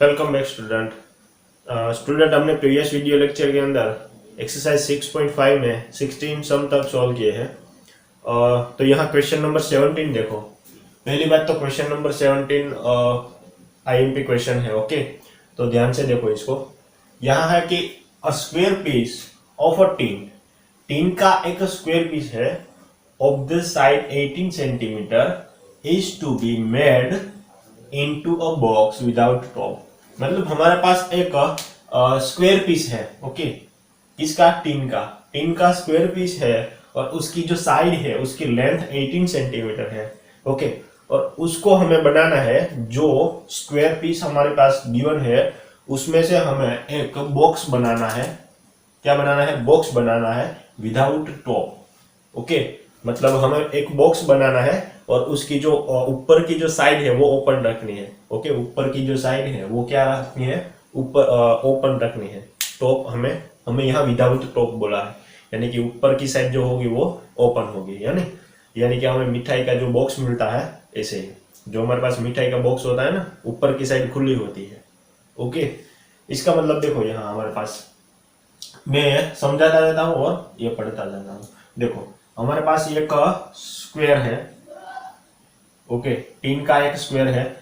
Welcome back student हमने previous video lecture के अंदर एक्सरसाइज 6.5 में 16 सम तक सॉल्व किए हैं। तो यहाँ क्वेश्चन नंबर 17 देखो। पहली बात तो क्वेश्चन नंबर 17 आईएमपी क्वेश्चन है। ओके, तो ध्यान से देखो इसको। यहाँ है कि a square piece of a tin का एक स्क्वायर पीस है of the side 18 centimetre is to be made into a box without top. मतलब हमारे पास एक स्क्वायर पीस है। ओके, इसका टीन का स्क्वायर पीस है और उसकी जो साइड है उसकी लेंथ 18 सेंटीमीटर है। ओके, और उसको हमें बनाना है। जो स्क्वायर पीस हमारे पास गिवन है उसमें से हमें एक बॉक्स बनाना है। क्या बनाना है? बॉक्स बनाना है विदाउट टॉप। ओके, मतलब हमें एक बॉक्स बनाना है और उसकी जो ऊपर की जो साइड है वो ओपन रखनी है। ओके, ऊपर की जो साइड है वो क्या रखनी है? ऊपर ओपन रखनी है। टॉप हमें यहाँ विदाउट टॉप बोला है, यानी कि ऊपर की साइड जो होगी वो ओपन होगी। यानी कि हमें मिठाई का जो बॉक्स मिलता है ऐसे ही, जो हमारे पास मिठाई का बॉक्स होता है ना, ऊपर की साइड खुली होती है। ओके, इसका मतलब देखो यहाँ हमारे पास, मैं समझाता रहता हूँ और ये पढ़ता जाता हूँ। देखो हमारे पास एक स्क्वायर है। ओके, टीन का एक स्क्वायर है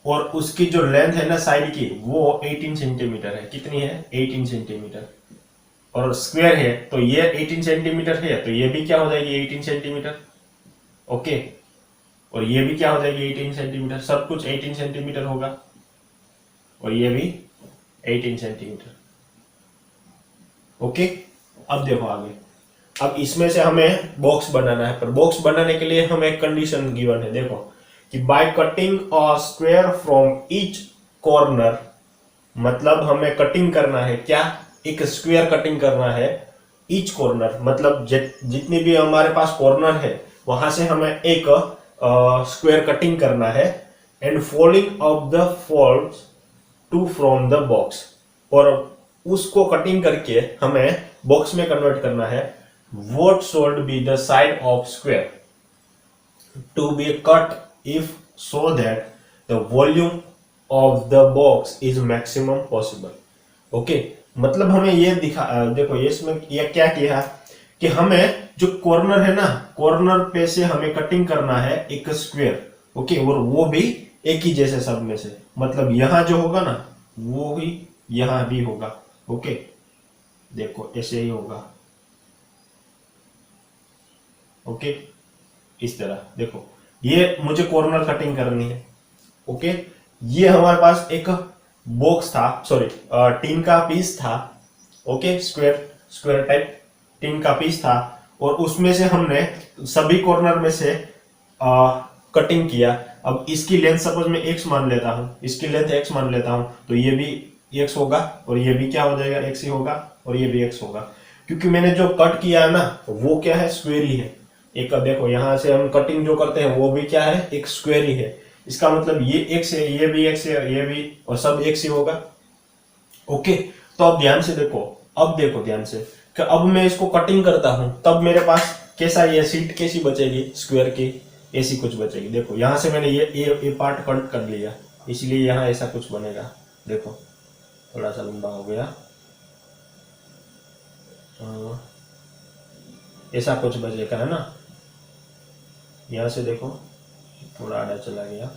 और उसकी जो लेंथ है ना साइड की वो 18 सेंटीमीटर है। कितनी है? 18 सेंटीमीटर। और स्क्वायर है तो ये 18 सेंटीमीटर है, तो ये भी क्या हो जाएगी? 18 सेंटीमीटर। ओके, और ये भी क्या हो जाएगी? 18 सेंटीमीटर। सब कुछ 18 सेंटीमीटर होगा और ये भी 18 सेंटीमीटर। ओके, अब देखो आगे। अब इसमें से हमें बॉक्स बनाना है, पर बॉक्स बनाने के लिए हमें एक कंडीशन गिवन है। देखो कि by cutting a square from each corner, मतलब हमें कटिंग करना है। क्या? एक स्क्वायर कटिंग करना है ईच कॉर्नर, मतलब जितनी भी हमारे पास कॉर्नर है वहां से हमें एक स्क्वायर कटिंग करना है। And folding of the folds to from the box, और उसको कटिंग करके हमें बॉक्स में कन्वर्ट करना है। What should be the side of square to be cut if so that the volume of the box is maximum possible? Okay, मतलब हमें ये देखो ये इसमें ये क्या किया कि हमें जो कॉर्नर है ना, कॉर्नर पे से हमें कटिंग करना है एक स्क्वायर। ओके, और वो भी एक ही जैसे सब में से, मतलब यहां जो होगा ना वो ही यहां भी होगा। ओके, देखो ऐसे ही होगा। ओके, इस तरह देखो, ये मुझे कॉर्नर कटिंग करनी है। ओके, ये हमारे पास एक बॉक्स था, सॉरी टीन का पीस था। ओके, स्क्वायर टाइप टीन का पीस था और उसमें से हमने सभी कॉर्नर में से कटिंग किया। अब इसकी लेंथ सपोज मैं x मान लेता हूं, इसकी लेंथ x मान लेता हूं, तो ये भी x होगा और ये भी क्या हो जाएगा? x ही होगा और ये भी x होगा, क्योंकि मैंने जो कट किया है ना वो क्या है? स्क्वायर ही है। एक देखो यहाँ से हम कटिंग जो करते हैं वो भी क्या है? एक स्क्वायर ही है। इसका मतलब ये x है, ये भी x है, ये भी, और सब x ही होगा। ओके, तो अब ध्यान से देखो, अब देखो ध्यान से कि अब मैं इसको कटिंग करता हूं तब मेरे पास कैसा ये सीट कैसी बचेगी? स्क्वायर की ऐसी कुछ बचेगी। देखो यहां से मैंने ये पार्ट कट कर लिया, इसलिए यहां ऐसा कुछ बनेगा। देखो थोड़ा सा लंबा हो गया, ऐसा कुछ बचेगा, है ना। यहां से देखो थोड़ा आड़ा चला गया,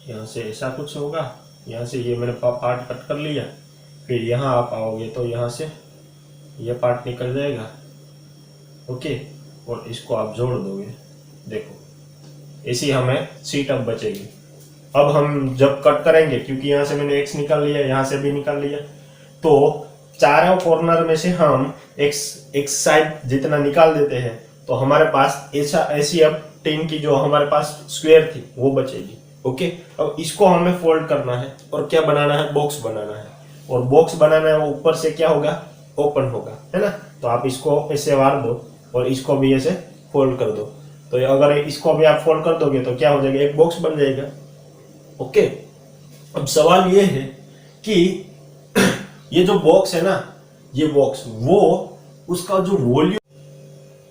यहाँ से ऐसा कुछ होगा, यहाँ से ये मैंने पार्ट कट कर लिया, फिर यहाँ आप आओगे तो यहाँ से ये पार्ट निकल जाएगा। ओके, और इसको आप जोड़ दोगे। देखो ऐसी हमें सीट अब बचेगी। अब हम जब कट करेंगे, क्योंकि यहाँ से मैंने एक्स निकाल लिया, यहाँ से भी निकाल लिया, तो चारों कॉर्नर में से हम एक साइड जितना निकाल देते हैं तो हमारे पास ऐसी अब टीन की जो हमारे पास स्क्वायर थी वो बचेगी। ओके, अब इसको हमें फोल्ड करना है और क्या बनाना है? बॉक्स बनाना है, और बॉक्स बनाना है वो ऊपर से क्या होगा? ओपन होगा, है ना। तो आप इसको ऐसे वार दो और इसको भी ऐसे फोल्ड कर दो, तो अगर इसको भी आप फोल्ड कर दोगे तो क्या हो जाएगा? एक बॉक्स बन जाएगा। ओके, अब सवाल ये है कि ये जो बॉक्स है ना, ये बॉक्स वो उसका जो वॉल्यूम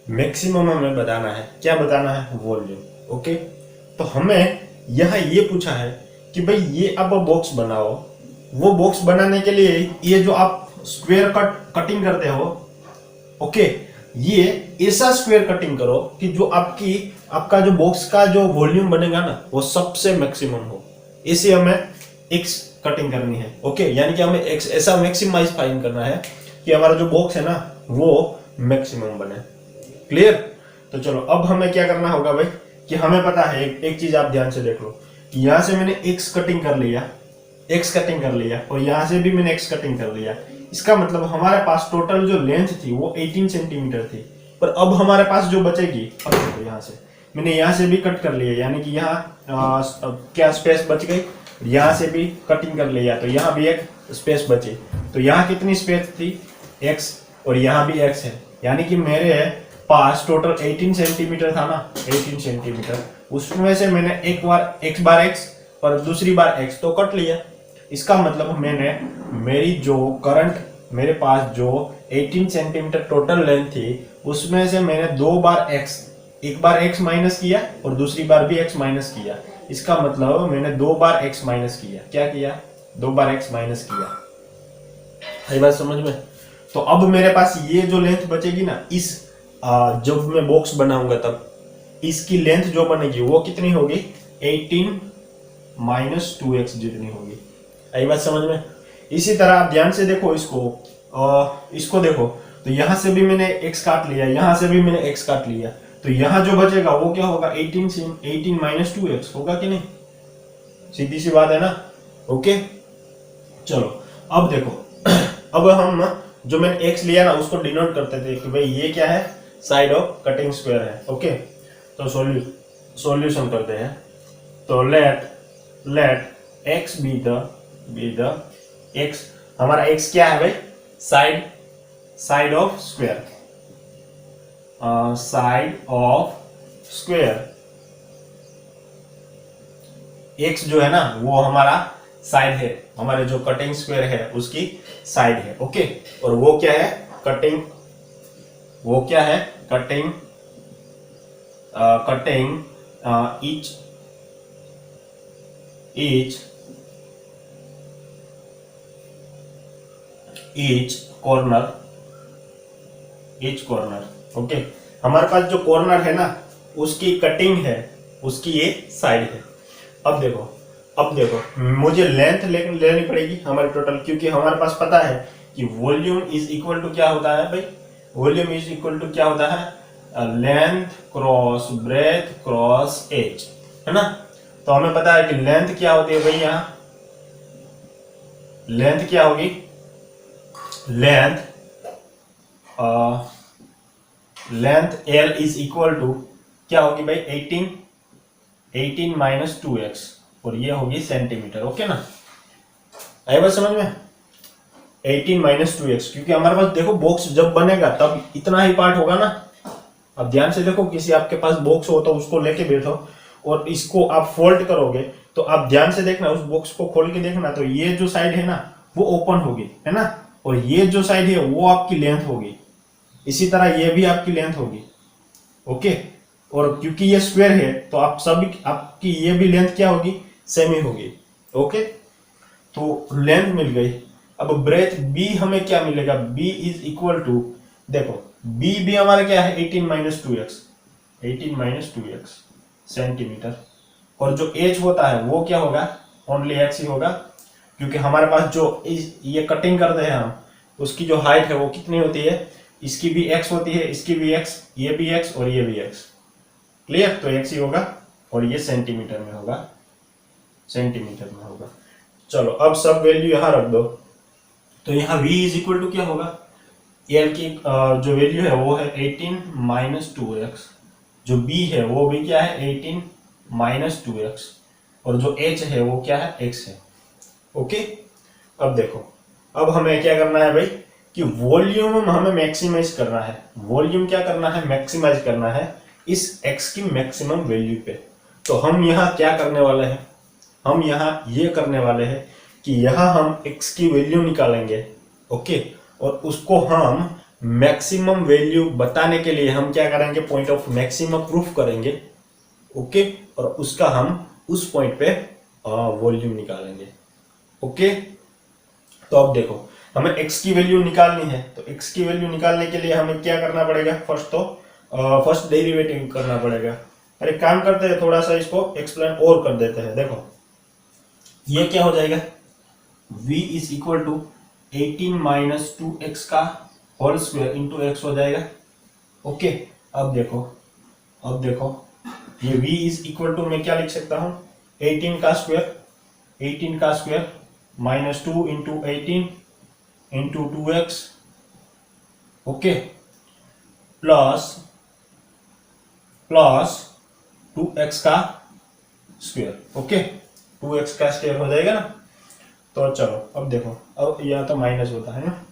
मैक्सिमम हमें बताना है। क्या बताना है? वॉल्यूम। ओके, तो हमें यहाँ ये पूछा है कि भाई ये आप बॉक्स बनाओ, वो बॉक्स बनाने के लिए ये जो आप स्क्वायर कटिंग करते हो, ओके, ये ऐसा स्क्वायर कटिंग करो कि जो आपका जो बॉक्स का जो वॉल्यूम बनेगा ना वो सबसे मैक्सिमम हो। इसे हमें एक्स कटिंग करनी है, ओके, यानी कि हमें एक्स ऐसा मैक्सिमाइज फाइंड करना है कि हमारा जो बॉक्स है ना वो मैक्सिमम बने। क्लियर? तो चलो अब हमें क्या करना होगा भाई कि हमें पता है एक चीज आप ध्यान से देख लो, यहां से मैंने एक्स कटिंग कर लिया और यहां से भी मैंने एक्स कटिंग कर लिया। इसका मतलब हमारे पास टोटल जो लेंथ थी वो 18 सेंटीमीटर थी, पर अब हमारे पास जो बचेगी, अब देखो यहां से मैंने यहां से भी कट कर लिया, यानी कि यहाँ क्या स्पेस बच गई, यहां से भी कटिंग कर लिया तो यहाँ भी एक स्पेस बची। तो यहाँ कितनी स्पेस थी? x, और यहाँ भी x है, यानी कि मेरे पास टोटल 18 सेंटीमीटर था ना, 18 सेंटीमीटर, उसमें से मैंने एक बार x और दूसरी बार x तो कट लिया। इसका मतलब मेरे पास जो 18 सेंटीमीटर टोटल लेंथ थी उसमें से मैंने एक बार x माइनस किया और दूसरी बार भी x माइनस किया। इसका मतलब मैंने 2 बार x माइनस किया। क्या किया? 2 बार x माइनस किया। है बात समझ में? तो अब मेरे पास ये जो लेंथ बचेगी ना, जब मैं बॉक्स बनाऊंगा तब इसकी लेंथ जो बनेगी वो कितनी होगी? 18 माइनस 2x जितनी होगी। आई बात समझ में? इसी तरह आप ध्यान से देखो इसको देखो, तो यहां से भी मैंने x काट लिया, यहां से भी मैंने x काट लिया, तो यहां जो बचेगा वो क्या होगा? 18 माइनस 2x होगा कि नहीं? सीधी सी बात है ना? ओके, चलो अब देखो अब हम जो मैंने x लिया ना उसको डिनोट करते थे कि भाई ये क्या है? साइड ऑफ कटिंग स्क्वायर है। ओके, तो सॉल्यूशन करते हैं। तो let x be the x, हमारा x क्या है भाई? Side of square, side of square. x जो है ना वो हमारा साइड है, हमारे जो कटिंग स्क्वायर है उसकी साइड है। ओके, और वो क्या है? Cutting each corner. ओके, हमारे पास जो कॉर्नर है ना उसकी कटिंग है, उसकी ये साइड है। अब देखो मुझे लेंथ लेनी पड़ेगी हमारी टोटल, क्योंकि हमारे पास पता है कि वॉल्यूम इज इक्वल टू क्या होता है भाई? वॉल्यूम इज इक्वल टू क्या होता है? Length cross breadth cross edge, है ना? तो हमें पता है कि लेंथ क्या होती है भाई, यहाँ लेंथ क्या होगी? Length L is equal to क्या होगी भाई? 18 माइनस 2x, और ये होगी सेंटीमीटर। ओके ना? आई बात समझ में? 18 माइनस 2x, क्योंकि हमारे पास देखो बॉक्स जब बनेगा तब इतना ही पार्ट होगा ना। अब ध्यान से देखो, किसी आपके पास बॉक्स हो तो उसको लेके बैठो और इसको आप फोल्ड करोगे तो आप ध्यान से देखना, उस बॉक्स को खोल के देखना, तो ये जो साइड है ना वो ओपन होगी, है ना? और ये जो साइड है वो आपकी लेंथ होगी, इसी तरह ये भी आपकी लेंथ होगी। ओके, और क्योंकि ये स्क्वायर है तो आपकी ये भी लेंथ क्या होगी? सेम ही होगी। ओके, तो लेंथ मिल गई। अब ब्रेथ बी हमें क्या मिलेगा? बी इज इक्वल टू, देखो बी भी हमारा क्या है? 18 माइनस 2x सेंटीमीटर, और जो एच होता है वो क्या होगा? ओनली x ही होगा, क्योंकि हमारे पास जो ये कटिंग करते हैं हम, उसकी जो हाइट है वो कितनी होती है? इसकी भी x होती है, इसकी भी x, ये भी x और ये भी x। क्लियर? तो x ही होगा, और ये सेंटीमीटर में होगा, चलो अब सब वैल्यू यहां रख दो, तो यहाँ v इज इक्वल टू क्या होगा? L की जो वैल्यू है वो है 18 माइनस 2x, जो b है वो भी क्या है? 18 माइनस 2x, और जो h है वो क्या है? x है। ओके, अब देखो, अब हमें क्या करना है भाई कि वॉल्यूम हमें मैक्सिमाइज करना है। वॉल्यूम क्या करना है? मैक्सिमाइज करना है इस x की मैक्सिमम वैल्यू पे। तो हम यहाँ क्या करने वाले हैं? हम यहाँ ये करने वाले हैं कि यहाँ हम x की वैल्यू निकालेंगे। ओके, और उसको हम मैक्सिमम वैल्यू बताने के लिए हम क्या करेंगे? पॉइंट ऑफ मैक्सिमम प्रूफ करेंगे। ओके, और उसका हम उस पॉइंट पे वॉल्यूम निकालेंगे। ओके, तो अब देखो हमें x की वैल्यू निकालनी है, तो x की वैल्यू निकालने के लिए हमें क्या करना पड़ेगा, फर्स्ट डेरिवेटिव करना पड़ेगा। अरे काम करते हैं, थोड़ा सा इसको एक्सप्लेन और कर देते हैं। देखो ये क्या हो जाएगा, v is equal to 18 minus 2x का होल स्क्वायर इंटू एक्स हो जाएगा। ओके, अब देखो ये v इज इक्वल टू मैं क्या लिख सकता हूँ, 18 का square minus 2 into 18 into 2x, okay, plus 2x का स्क्वायर। ओके, 2x का स्क्वायर हो जाएगा ना। तो चलो अब देखो, अब यह तो माइनस होता है ना,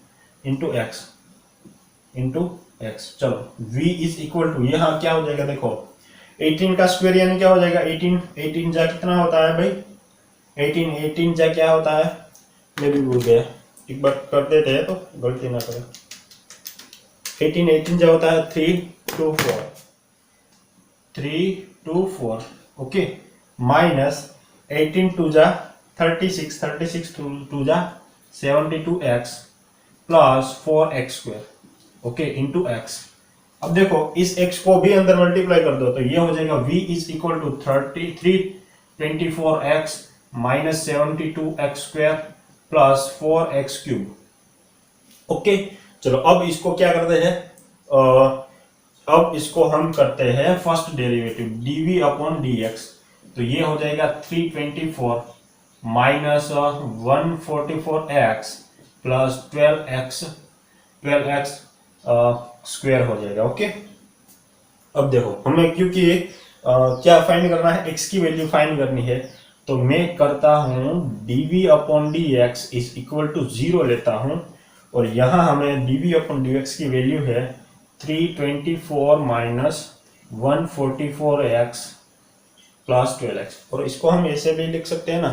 इंटू एक्स। चलो v इज इक्वल टू यहाँ क्या हो जाएगा, देखो 18 का स्क्वायर यानी क्या हो जाएगा, 18 जा कितना होता है भाई, 18 जा क्या होता है, मैं भी भूल गया, एक बार कर देते हैं तो गलती ना करें। 18 जा होता है 3 to 4, ओके, माइनस 18 टू जा 36 टू जा 72x plus 4x square, okay, into x. अब देखो इस x को भी अंदर मल्टीप्लाई कर दो, तो ये हो जाएगा v is equal to 24x minus 72x square plus 4x cube. Okay, चलो अब इसको क्या करते हैं, अब इसको हम करते हैं first derivative dv upon dx। तो ये हो जाएगा 324 minus 144x plus 12x square हो जाएगा। ओके, अब देखो हमें क्योंकि क्या फाइंड करना है, x की वैल्यू फाइंड करनी है, तो मैं करता हूं dv upon dx is equal to 0 लेता हूं, और यहां हमें dv अपॉन dx की वैल्यू है 324 माइनस 144x प्लस 12x, और इसको हम ऐसे भी लिख सकते हैं ना,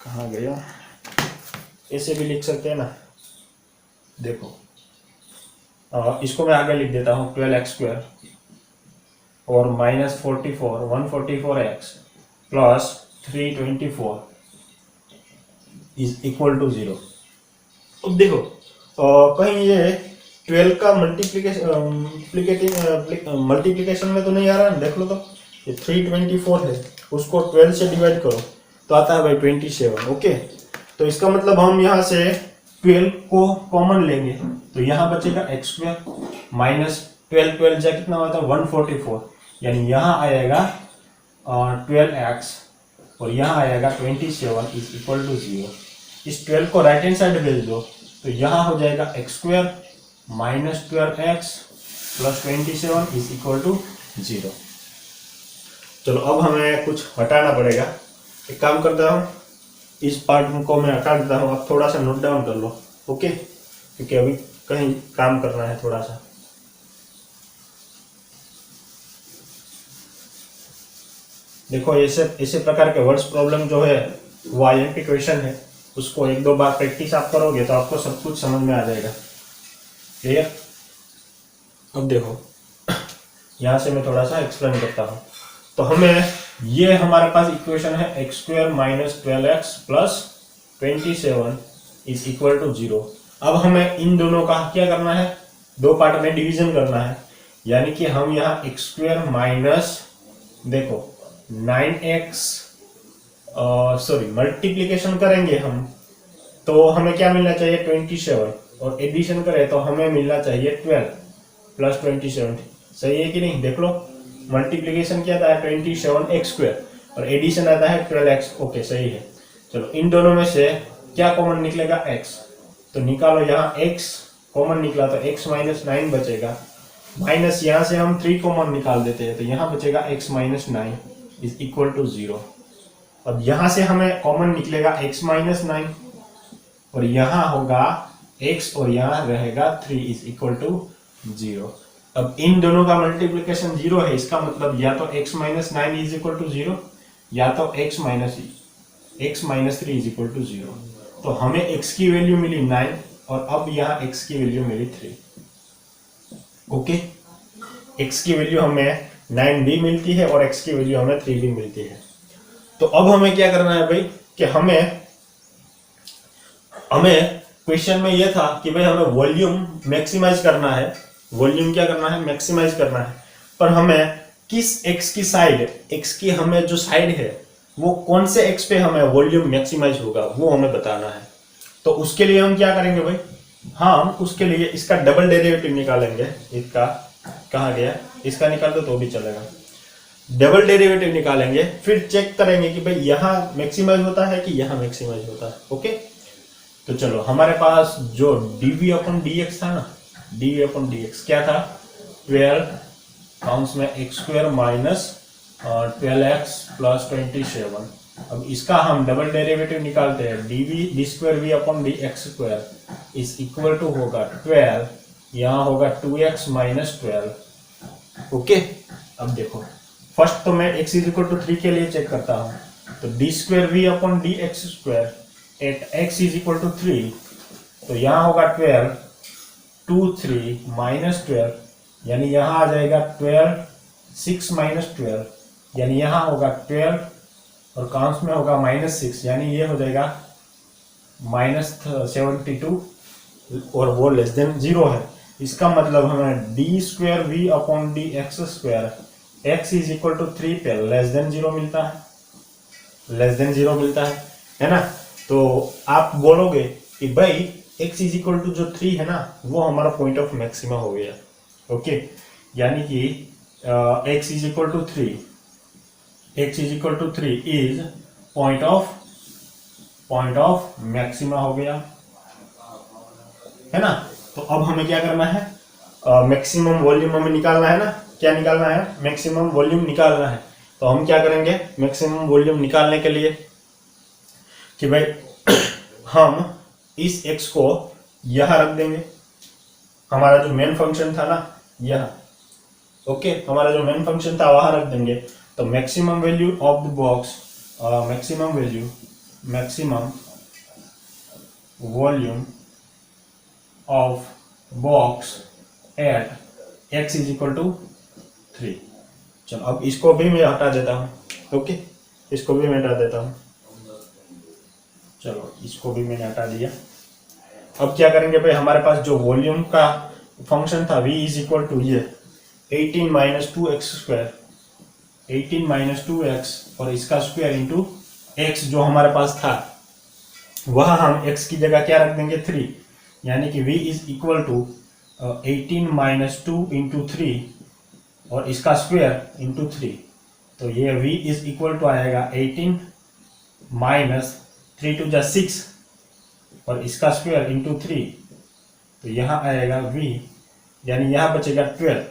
कहाँ गया, ऐसे भी लिख सकते हैं ना, देखो इसको मैं आगे लिख देता हूँ 12x स्क्वायर और minus 144x plus 324 is equal to 0। अब देखो कहीं ये 12 का मल्टीप्लिकेशन में तो नहीं आ रहा है, देख लो, तो ये 324 है, उसको 12 से डिवाइड करो तो आता है भाई 27। ओके, तो इसका मतलब हम यहाँ से 12 को कॉमन लेंगे, तो यहाँ बचेगा एक्स स्क्वायर माइनस 12 जा कितना होता है 144, यानी यहाँ आएगा 12x और यहाँ आएगा 27 इज इक्वल टू 0। इस 12 को राइट हैंड साइड भेज दो, तो यहाँ हो जाएगा x square minus 12x plus 27 is equal to 0। चलो अब हमें कुछ हटाना पड़ेगा, एक काम करता हूँ, इस पार्ट को मैं हटा देता हूँ, आप थोड़ा सा नोट डाउन कर लो। ओके, क्योंकि अभी कहीं काम करना है थोड़ा सा। देखो ऐसे प्रकार के वर्ड्स प्रॉब्लम जो है वो आईएमपी क्वेश्चन है, उसको एक दो बार प्रैक्टिस आप करोगे तो आपको सब कुछ समझ में आ जाएगा। क्लियर? अब देखो यहाँ से मैं थोड़ा सा एक्सप्लेन करता हूँ। तो हमें ये हमारे पास इक्वेशन है x square minus 12x plus 27 is equal to 0। अब हमें इन दोनों का क्या करना है, दो पार्ट में डिवीजन करना है, यानी कि हम यहाँ एक्स स्क्वायर माइनस देखो 9x मल्टीप्लीकेशन करेंगे हम, तो हमें क्या मिलना चाहिए 27, और एडिशन करें तो हमें मिलना चाहिए 12 प्लस 27। सही है कि नहीं? देख लो, मल्टीप्लीकेशन क्या आता है 27x स्क्वायर और एडिशन आता है 12x। ओके, सही है। चलो इन दोनों में से क्या कॉमन निकलेगा, x, तो निकालो, यहाँ x कॉमन निकला तो x माइनस 9 बचेगा, माइनस यहाँ से हम 3 कॉमन निकाल देते हैं तो यहाँ बचेगा x minus 9 is equal to 0। अब यहाँ से हमें कॉमन निकलेगा x माइनस 9 और यहाँ होगा x और यहाँ रहेगा 3 इज इक्वल टू 0। अब इन दोनों का मल्टीप्लिकेशन 0 है, इसका मतलब या तो x minus 9 is equal to 0 या तो x minus 3 is equal to 0। तो हमें x की वैल्यू मिली 9 और अब यहाँ x की वैल्यू मिली 3। ओके, x की वैल्यू हमें 9 भी मिलती है और x की वैल्यू हमें 3 भी मिलती है। तो अब हमें क्या करना है भाई कि हमें क्वेश्चन में ये था कि भाई हमें वॉल्यूम मैक्सिमाइज करना है, वॉल्यूम क्या करना है, मैक्सिमाइज करना है। पर हमें किस एक्स की साइड, एक्स की हमें जो साइड है वो कौन से एक्स पे हमें वॉल्यूम मैक्सिमाइज होगा वो हमें बताना है। तो उसके लिए हम क्या करेंगे भाई, हम उसके लिए इसका डबल डेरिवेटिव निकालेंगे। इसका कहाँ गया, इसका निकाल दो तो भी चलेगा। डबल डेरिवेटिव निकालेंगे, फिर चेक करेंगे कि भाई यहाँ मैक्सिमाइज होता है कि यहाँ मैक्सिमाइज होता है। ओके, तो चलो हमारे पास जो dv अपन dx था ना, dv अपन dx क्या था, 12 काउंट्स में x² माइनस 12x प्लस 27। अब इसका हम डबल डेरिवेटिव निकालते हैं, d2v upon dx² is equal to होगा 12, यहाँ होगा 2x माइनस 12। ओके, अब देखो फर्स्ट तो मैं x इज इक्वल टू 3 के लिए चेक करता हूँ, तो d2v upon dx² at x is equal to 3, तो यहाँ होगा 12, 2 3 माइनस 12, यानी यहाँ आ जाएगा 12, 6 माइनस 12, यानी यहाँ होगा 12 और काउंस में होगा माइनस 6, यानी ये हो जाएगा माइनस 72 और वो लेस देन 0 है। इसका मतलब हमें d2v upon dx² x is equal to 3 पे लेस देन 0 मिलता है, लेस देन 0 मिलता है ना। तो आप बोलोगे कि भाई x इज इक्वल टू जो 3 है ना वो हमारा पॉइंट ऑफ मैक्सिमा हो गया। ओके, यानी कि x is equal to 3, x is equal to 3 is point of maxima हो गया, है ना। तो अब हमें क्या करना है, मैक्सिमम वॉल्यूम हमें निकालना है ना। क्या निकालना है, मैक्सिमम वॉल्यूम निकालना है। तो हम क्या करेंगे मैक्सिमम वॉल्यूम निकालने के लिए कि भाई हम इस x को यहां रख देंगे, हमारा जो मेन फंक्शन था ना यहां, ओके, हमारा जो मेन फंक्शन था वहां रख देंगे। तो maximum value of the box, maximum volume of box at x is equal to 3। चलो अब इसको भी मैं हटा देता हूँ, ओके, इसको भी मैं हटा देता हूँ। चलो इसको भी मैंने हटा दिया। अब क्या करेंगे भाई, हमारे पास जो वॉल्यूम का फंक्शन था v इज इक्वल टू ये 18 माइनस 2x², 18 माइनस 2x और इसका स्क्वायर इंटू x जो हमारे पास था वह हम x की जगह क्या रख देंगे 3, यानी कि v is equal to 18 minus 2 into 3 और इसका स्क्वायर इंटू 3। तो ये v इज इक्वल टू आएगा 18 माइनस 3 टू जा 6 और इसका स्क्वायर इंटू 3, तो यहाँ आएगा v, यानी यहाँ बचेगा 12।